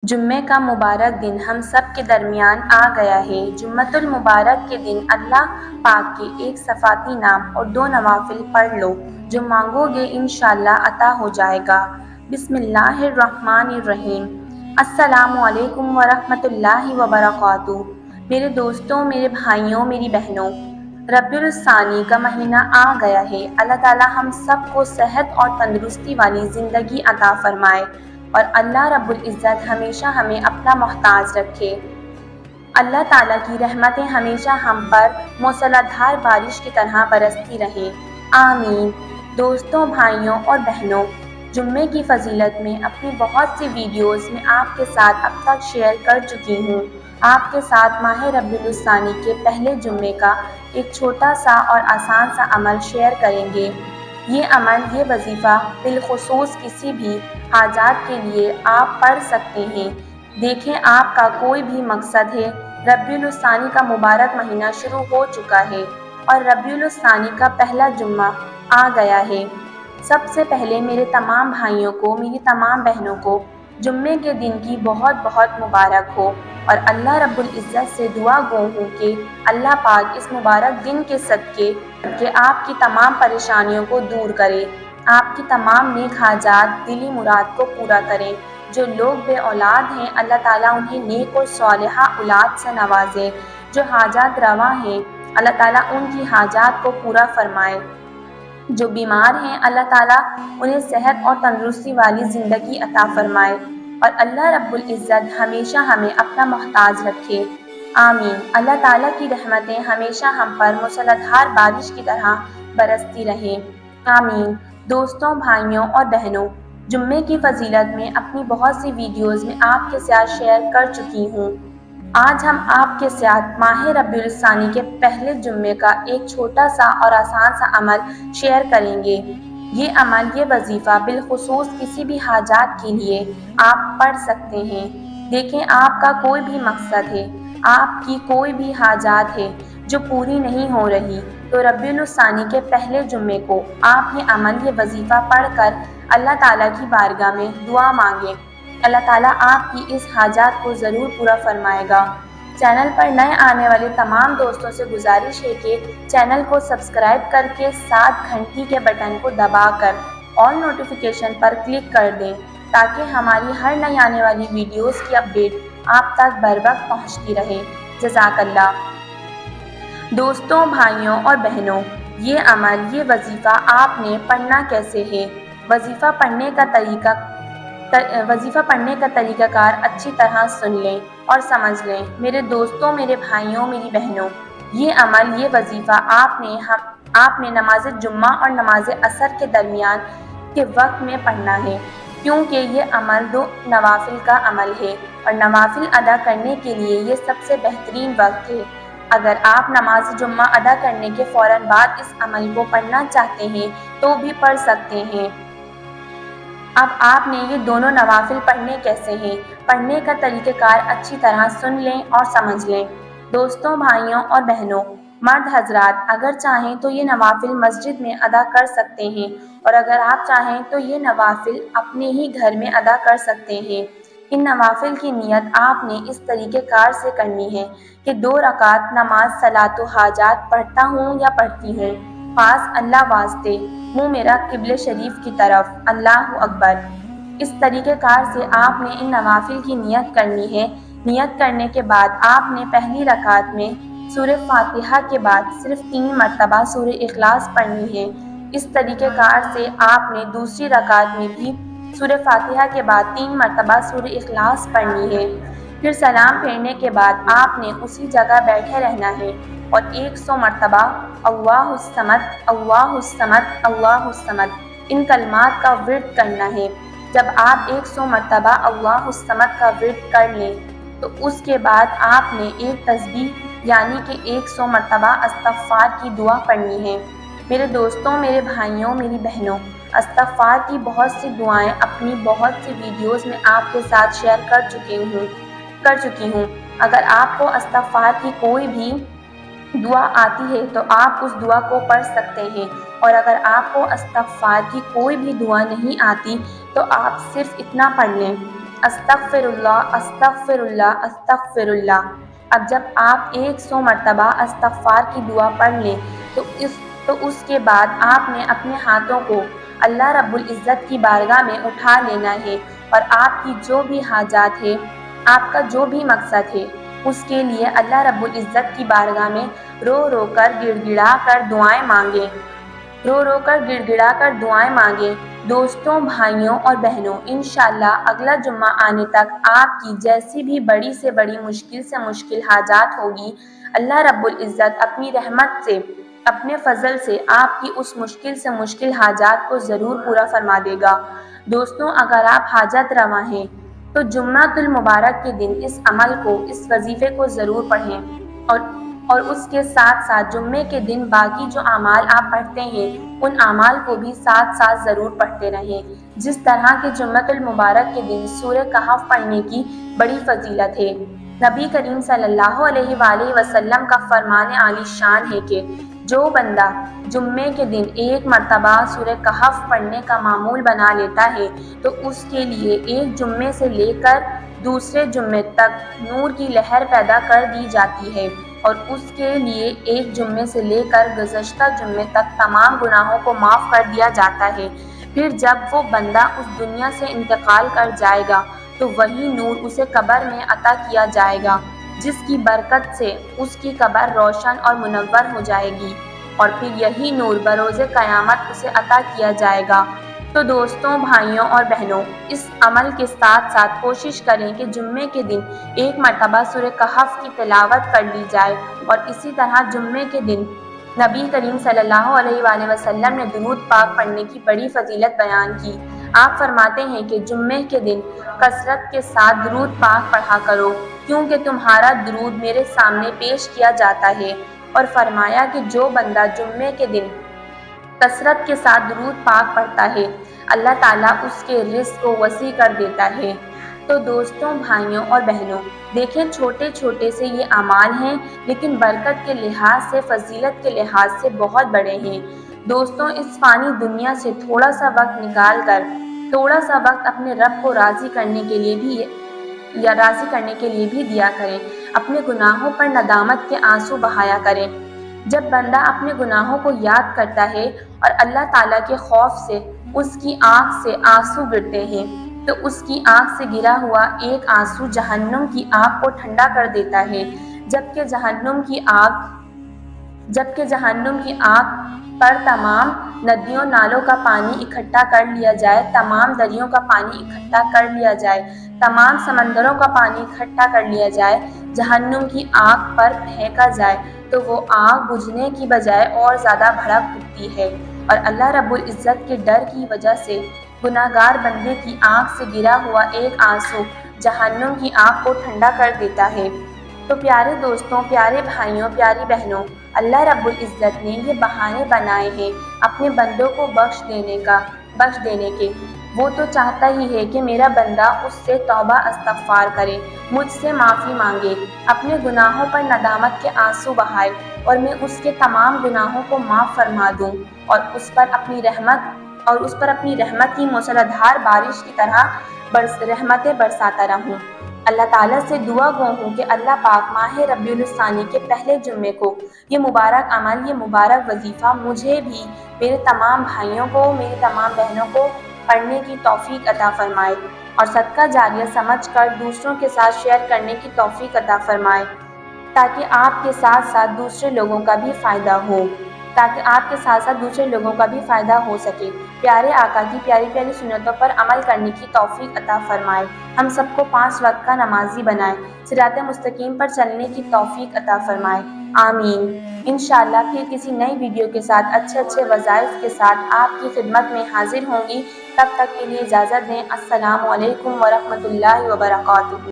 جمعے کا مبارک دن ہم سب کے درمیان آ گیا ہے۔ جمعۃ المبارک کے دن اللہ پاک کے ایک صفاتی نام اور 2 نوافل پڑھ لو، جو مانگو گے انشاءاللہ عطا ہو جائے گا۔ بسم اللہ الرحمن الرحیم۔ السلام علیکم ورحمۃ اللہ وبرکاتہ۔ میرے دوستوں، میرے بھائیوں، میری بہنوں، ربیع الثانی کا مہینہ آ گیا ہے۔ اللہ تعالی ہم سب کو صحت اور تندرستی والی زندگی عطا فرمائے اور اللہ رب العزت ہمیشہ ہمیں اپنا محتاج رکھے۔ اللہ تعالیٰ کی رحمتیں ہمیشہ ہم پر موسلادھار بارش کی طرح برستی رہیں۔ آمین۔ دوستوں، بھائیوں اور بہنوں، جمعے کی فضیلت میں اپنی بہت سی ویڈیوز میں آپ کے ساتھ اب تک شیئر کر چکی ہوں۔ آپ کے ساتھ ماہ ربیع الثانی کے پہلے جمعے کا ایک چھوٹا سا اور آسان سا عمل شیئر کریں گے۔ یہ عمل، یہ وظیفہ بالخصوص کسی بھی حاجات کے لیے آپ پڑھ سکتے ہیں۔ دیکھیں، آپ کا کوئی بھی مقصد ہے۔ ربیع الثانی کا مبارک مہینہ شروع ہو چکا ہے اور ربیع الثانی کا پہلا جمعہ آ گیا ہے۔ سب سے پہلے میرے تمام بھائیوں کو، میری تمام بہنوں کو جمعے کے دن کی بہت بہت مبارک ہو، اور اللہ رب العزت سے دعا گو ہوں کہ اللہ پاک اس مبارک دن کے صدقے کہ آپ کی تمام پریشانیوں کو دور کرے، آپ کی تمام نیک حاجات، دلی مراد کو پورا کریں۔ جو لوگ بے اولاد ہیں، اللہ تعالیٰ انہیں نیک اور صالحہ اولاد سے نوازے۔ جو حاجات روا ہیں، اللہ تعالیٰ ان کی حاجات کو پورا فرمائے۔ جو بیمار ہیں، اللہ تعالیٰ انہیں صحت اور تندرستی والی زندگی عطا فرمائے اور اللہ رب العزت ہمیشہ ہمیں اپنا محتاج رکھے۔ آمین۔ اللہ تعالیٰ کی رحمتیں ہمیشہ ہم پر موسلادھار بارش کی طرح برستی رہیں۔ آمین۔ دوستوں، بھائیوں اور بہنوں، جمعے کی فضیلت میں اپنی بہت سی ویڈیوز میں آپ کے ساتھ شیئر کر چکی ہوں۔ آج ہم آپ کے ساتھ ماہ ربیع الثانی کے پہلے جمعے کا ایک چھوٹا سا اور آسان سا عمل شیئر کریں گے۔ یہ عمل، یہ وظیفہ بالخصوص کسی بھی حاجات کے لیے آپ پڑھ سکتے ہیں۔ دیکھیں، آپ کا کوئی بھی مقصد ہے، آپ کی کوئی بھی حاجات ہے جو پوری نہیں ہو رہی، تو ربیع الثانی کے پہلے جمعے کو آپ یہ عمل، یہ وظیفہ پڑھ کر اللہ تعالیٰ کی بارگاہ میں دعا مانگیں۔ اللہ تعالیٰ آپ کی اس حاجات کو ضرور پورا فرمائے گا۔ چینل پر نئے آنے والے تمام دوستوں سے گزارش ہے کہ چینل کو سبسکرائب کر کے ساتھ گھنٹی کے بٹن کو دبا کر آل نوٹیفیکیشن پر کلک کر دیں، تاکہ ہماری ہر نئی آنے والی ویڈیوز کی اپڈیٹ آپ تک بروقت پہنچتی رہے۔ جزاک اللہ۔ دوستوں، بھائیوں اور بہنوں، یہ عمل، یہ وظیفہ آپ نے پڑھنا کیسے ہے؟ وظیفہ پڑھنے کا طریقہ کار اچھی طرح سن لیں اور سمجھ لیں۔ میرے دوستوں، میرے بھائیوں، میری بہنوں، یہ عمل، یہ وظیفہ آپ نے نماز جمعہ اور نماز عصر کے درمیان کے وقت میں پڑھنا ہے، کیونکہ یہ عمل 2 نوافل کا عمل ہے اور نوافل ادا کرنے کے لیے یہ سب سے بہترین وقت ہے۔ اگر آپ نماز جمعہ ادا کرنے کے فوراً بعد اس عمل کو پڑھنا چاہتے ہیں تو بھی پڑھ سکتے ہیں۔ اب آپ نے یہ دونوں نوافل پڑھنے کیسے ہیں؟ پڑھنے کا طریقہ کار اچھی طرح سن لیں اور سمجھ لیں۔ دوستوں، بھائیوں اور بہنوں، مرد حضرات اگر چاہیں تو یہ نوافل مسجد میں ادا کر سکتے ہیں، اور اگر آپ چاہیں تو یہ نوافل اپنے ہی گھر میں ادا کر سکتے ہیں۔ ان نوافل کی نیت آپ نے اس طریقہ کار سے کرنی ہے کہ 2 رکعت نماز صلاۃ و حاجات پڑھتا ہوں یا پڑھتی ہوں، پاس اللہ واسطے، منہ میرا قبلہ شریف کی طرف، اللہ اکبر۔ اس طریقہ کار سے آپ نے ان نوافل کی نیت کرنی ہے۔ نیت کرنے کے بعد آپ نے پہلی رکعت میں سورہ فاتحہ کے بعد صرف 3 مرتبہ سورہ اخلاص پڑھنی ہے۔ اس طریقہ کار سے آپ نے دوسری رکعت میں بھی سورہ فاتحہ کے بعد 3 مرتبہ سورہ اخلاص پڑھنی ہے۔ پھر سلام پھیرنے کے بعد آپ نے اسی جگہ بیٹھے رہنا ہے اور 100 مرتبہ اللہ الصمد، اللہ الصمد، اللہ الصمد ان کلمات کا ورد کرنا ہے۔ جب آپ 100 مرتبہ اللہ الصمد کا ورد کر لیں تو اس کے بعد آپ نے ایک تسبیح یعنی کہ 100 مرتبہ استغفار کی دعا پڑھنی ہے۔ میرے دوستوں، میرے بھائیوں، میری بہنوں، استغفار کی بہت سی دعائیں اپنی بہت سی ویڈیوز میں آپ کے ساتھ شیئر کر چکی ہوں۔ اگر آپ کو استغفار کی کوئی بھی دعا آتی ہے تو آپ اس دعا کو پڑھ سکتے ہیں، اور اگر آپ کو استغفار کی کوئی بھی دعا نہیں آتی تو آپ صرف اتنا پڑھ لیں، استغفراللہ استغفراللہ استغفراللہ۔ اب جب آپ 100 مرتبہ استغفار کی دعا پڑھ لیں تو اس کے بعد آپ نے اپنے ہاتھوں کو اللہ رب العزت کی بارگاہ میں اٹھا لینا ہے اور آپ کی جو بھی حاجات ہے، آپ کا جو بھی مقصد ہے، اس کے لیے اللہ رب العزت کی بارگاہ میں رو رو کر گڑ گڑا کر دعائیں مانگیں، رو رو کر گڑ گڑا کر دعائیں مانگیں۔ دوستوں، بھائیوں اور بہنوں، انشاءاللہ اگلا جمعہ آنے تک آپ کی جیسی بھی بڑی سے بڑی مشکل سے مشکل حاجات ہوگی، اللہ رب العزت اپنی رحمت سے، اپنے فضل سے آپ کی اس مشکل سے مشکل حاجات کو ضرور پورا فرما دے گا۔ دوستوں، اگر آپ حاجت رواں ہیں تو جمعۃ المبارک کے دن اس عمل کو، اس وظیفے کو ضرور پڑھیں اور اس کے ساتھ ساتھ جمعے کے دن باقی جو اعمال آپ پڑھتے ہیں ان اعمال کو بھی ساتھ ساتھ ضرور پڑھتے رہیں۔ جس طرح کہ جمعۃ المبارک کے دن سورہ کہف پڑھنے کی بڑی فضیلت ہے۔ نبی کریم صلی اللہ علیہ وآلہ وسلم کا فرمان عالی شان ہے کہ جو بندہ جمعے کے دن 1 مرتبہ سورہ کہف پڑھنے کا معمول بنا لیتا ہے تو اس کے لیے ایک جمعے سے لے کر دوسرے جمعے تک نور کی لہر پیدا کر دی جاتی ہے اور اس کے لیے ایک جمعے سے لے کر گزشتہ جمعے تک تمام گناہوں کو معاف کر دیا جاتا ہے۔ پھر جب وہ بندہ اس دنیا سے انتقال کر جائے گا تو وہی نور اسے قبر میں عطا کیا جائے گا، جس کی برکت سے اس کی قبر روشن اور منور ہو جائے گی اور پھر یہی نور بروز قیامت اسے عطا کیا جائے گا۔ تو دوستوں، بھائیوں اور بہنوں، اس عمل کے ساتھ ساتھ کوشش کریں کہ جمعے کے دن 1 مرتبہ سورہ کہف کی تلاوت کر لی جائے اور اسی طرح جمعے کے دن نبی کریم صلی اللہ علیہ وآلہ وسلم نے درود پاک پڑھنے کی بڑی فضیلت بیان کی۔ آپ فرماتے ہیں کہ جمعے کے دن کثرت کے ساتھ درود پاک پڑھا کرو کیونکہ تمہارا درود میرے سامنے پیش کیا جاتا ہے، اور فرمایا کہ جو بندہ جمعے کے دن کثرت کے ساتھ درود پاک پڑھتا ہے اللہ تعالیٰ اس کے رزق کو وسیع کر دیتا ہے۔ تو دوستوں، بھائیوں اور بہنوں، دیکھیں چھوٹے چھوٹے سے یہ اعمال ہیں لیکن برکت کے لحاظ سے، فضیلت کے لحاظ سے بہت بڑے ہیں۔ دوستوں، اس فانی دنیا سے تھوڑا سا وقت نکال کر، تھوڑا سا وقت اپنے رب کو راضی کرنے کے لیے بھی دیا کریں، اپنے گناہوں پر ندامت کے آنسو بہایا کریں۔ جب بندہ اپنے گناہوں کو یاد کرتا ہے اور اللہ تعالیٰ کے خوف سے اس کی آنکھ سے آنسو گرتے ہیں تو اس کی آنکھ سے گرا ہوا ایک آنسو جہنم کی آگ کو ٹھنڈا کر دیتا ہے، جبکہ جہنم کی آگ پر تمام ندیوں نالوں کا پانی اکٹھا کر لیا جائے، تمام دریوں کا پانی اکٹھا کر لیا جائے، تمام سمندروں کا پانی اکٹھا کر لیا جائے، جہنم کی آگ پر پھینکا جائے تو وہ آگ بجھنے کی بجائے اور زیادہ بھڑک اٹھتی ہے، اور اللہ رب العزت کے ڈر کی وجہ سے گناہگار بندے کی آنکھ سے گرا ہوا ایک آنسو جہنم کی آگ کو ٹھنڈا کر دیتا ہے۔ تو پیارے دوستوں، پیارے بھائیوں، پیاری بہنوں، اللہ رب العزت نے یہ بہانے بنائے ہیں اپنے بندوں کو بخش دینے کے۔ وہ تو چاہتا ہی ہے کہ میرا بندہ اس سے توبہ استغفار کرے، مجھ سے معافی مانگے، اپنے گناہوں پر ندامت کے آنسو بہائے اور میں اس کے تمام گناہوں کو معاف فرما دوں اور اس پر اپنی رحمت کی موسلادھار بارش کی طرح رحمتیں برساتا رہوں۔ اللہ تعالیٰ سے دعا گو ہوں کہ اللہ پاک ماہ ربیع الثانی کے پہلے جمعے کو یہ مبارک عمل، یہ مبارک وظیفہ مجھے بھی، میرے تمام بھائیوں کو، میری تمام بہنوں کو پڑھنے کی توفیق عطا فرمائے اور صدقہ جاریہ سمجھ کر دوسروں کے ساتھ شیئر کرنے کی توفیق عطا فرمائے تاکہ آپ کے ساتھ ساتھ دوسرے لوگوں کا بھی فائدہ ہو سکے۔ پیارے آقا کی پیاری پیاری سنتوں پر عمل کرنے کی توفیق عطا فرمائے، ہم سب کو 5 وقت کا نمازی بنائے، صراط مستقیم پر چلنے کی توفیق عطا فرمائے، آمین۔ انشاءاللہ پھر کسی نئی ویڈیو کے ساتھ اچھے وظائف کے ساتھ آپ کی خدمت میں حاضر ہوں گی۔ تب تک کے لیے اجازت دیں۔ السلام علیکم ورحمۃ اللہ وبرکاتہ۔